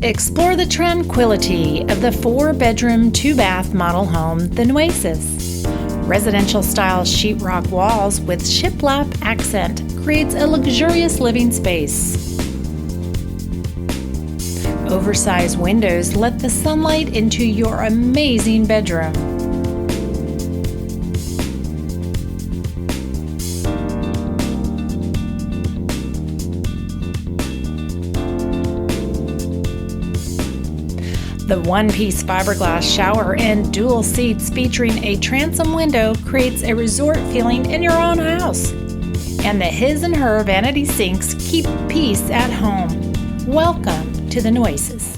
Explore the tranquility of the 4-bedroom, 2-bath model home, the Nueces. Residential-style sheetrock walls with shiplap accent creates a luxurious living space. Oversized windows let the sunlight into your amazing bedroom. The one-piece fiberglass shower and dual seats featuring a transom window creates a resort feeling in your own house. And the his and her vanity sinks keep peace at home. Welcome to the Nueces.